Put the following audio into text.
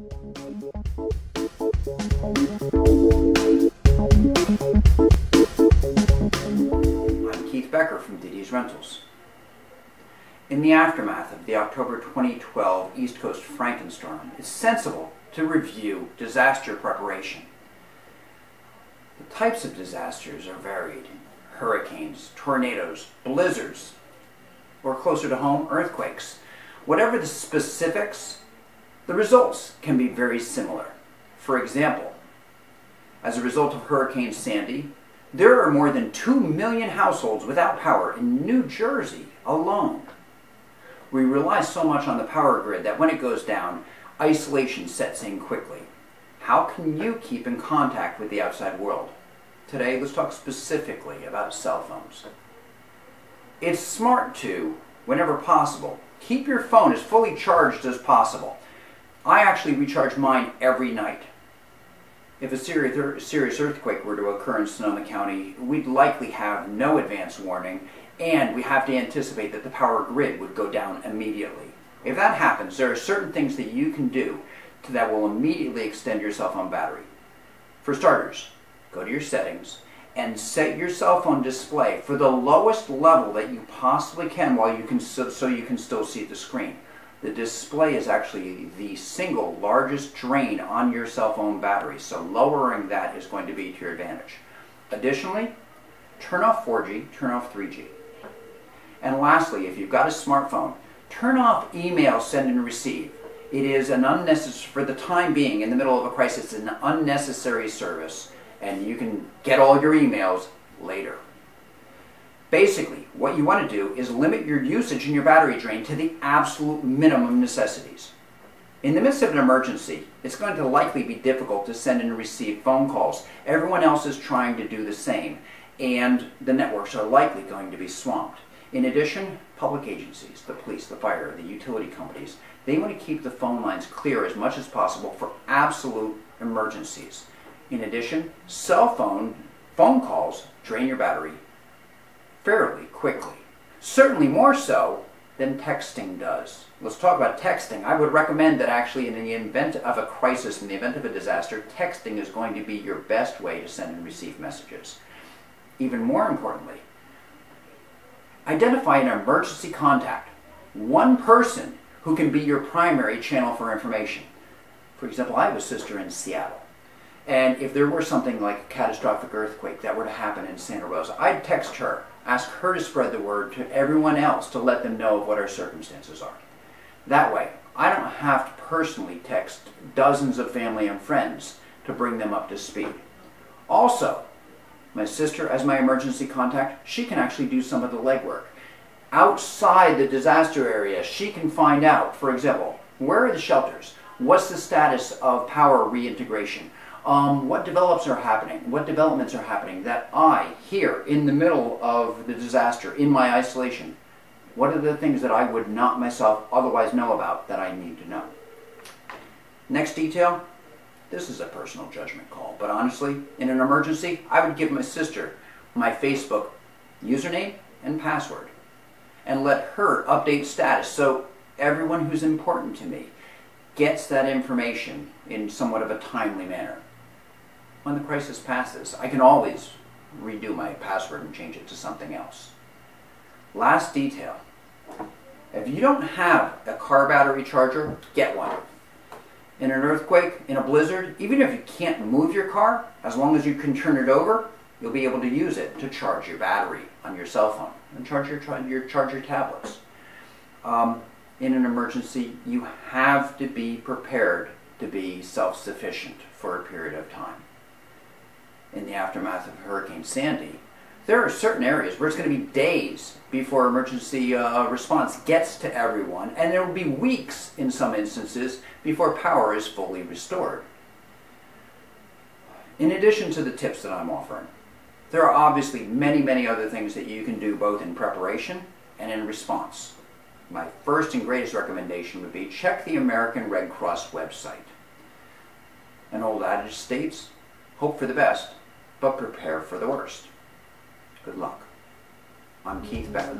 I'm Keith Becker from DD's Rentals. In the aftermath of the October 2012 East Coast Frankenstorm, it's sensible to review disaster preparation. The types of disasters are varied: hurricanes, tornadoes, blizzards, or closer to home, earthquakes. Whatever the specifics, the results can be very similar. For example, as a result of Hurricane Sandy, there are more than 2 million households without power in New Jersey alone. We rely so much on the power grid that when it goes down, isolation sets in quickly. How can you keep in contact with the outside world? Today, let's talk specifically about cell phones. It's smart to, whenever possible, keep your phone as fully charged as possible. I actually recharge mine every night. If a serious earthquake were to occur in Sonoma County, we'd likely have no advance warning, and we have to anticipate that the power grid would go down immediately. If that happens, there are certain things that you can do that will immediately extend your cell phone battery. For starters, go to your settings and set your cell phone display for the lowest level that you possibly can so you can still see the screen. The display is actually the single largest drain on your cell phone battery, so lowering that is going to be to your advantage. Additionally, turn off 4G, turn off 3G. And lastly, if you've got a smartphone, turn off email send and receive. It is an unnecessary, for the time being, in the middle of a crisis, an unnecessary service, and you can get all your emails later. Basically, what you want to do is limit your usage and your battery drain to the absolute minimum necessities. In the midst of an emergency, it's going to likely be difficult to send and receive phone calls. Everyone else is trying to do the same, and the networks are likely going to be swamped. In addition, public agencies, the police, the fire, the utility companies, they want to keep the phone lines clear as much as possible for absolute emergencies. In addition, cell phone calls drain your battery fairly quickly. Certainly more so than texting does. Let's talk about texting. I would recommend that actually in the event of a crisis, in the event of a disaster, texting is going to be your best way to send and receive messages. Even more importantly, identify an emergency contact. One person who can be your primary channel for information. For example, I have a sister in Seattle. And if there were something like a catastrophic earthquake that were to happen in Santa Rosa, I'd text her, ask her to spread the word to everyone else to let them know of what our circumstances are. That way, I don't have to personally text dozens of family and friends to bring them up to speed. Also, my sister, as my emergency contact, she can actually do some of the legwork. Outside the disaster area, she can find out, for example, where are the shelters? What's the status of power reintegration? What developments are happening that I, here in the middle of the disaster, in my isolation, what are the things that I would not myself otherwise know about that I need to know? Next detail, this is a personal judgment call, but honestly, in an emergency, I would give my sister my Facebook username and password and let her update status so everyone who's important to me gets that information in somewhat of a timely manner. When the crisis passes, I can always redo my password and change it to something else. Last detail. If you don't have a car battery charger, get one. In an earthquake, in a blizzard, even if you can't move your car, as long as you can turn it over, you'll be able to use it to charge your battery on your cell phone and charge your tablets. In an emergency, you have to be prepared to be self-sufficient for a period of time. In the aftermath of Hurricane Sandy, there are certain areas where it's going to be days before emergency response gets to everyone, and there will be weeks in some instances before power is fully restored. In addition to the tips that I'm offering, there are obviously many other things that you can do both in preparation and in response. My first and greatest recommendation would be check the American Red Cross website. An old adage states, hope for the best, but prepare for the worst. Good luck. I'm Keith Becker.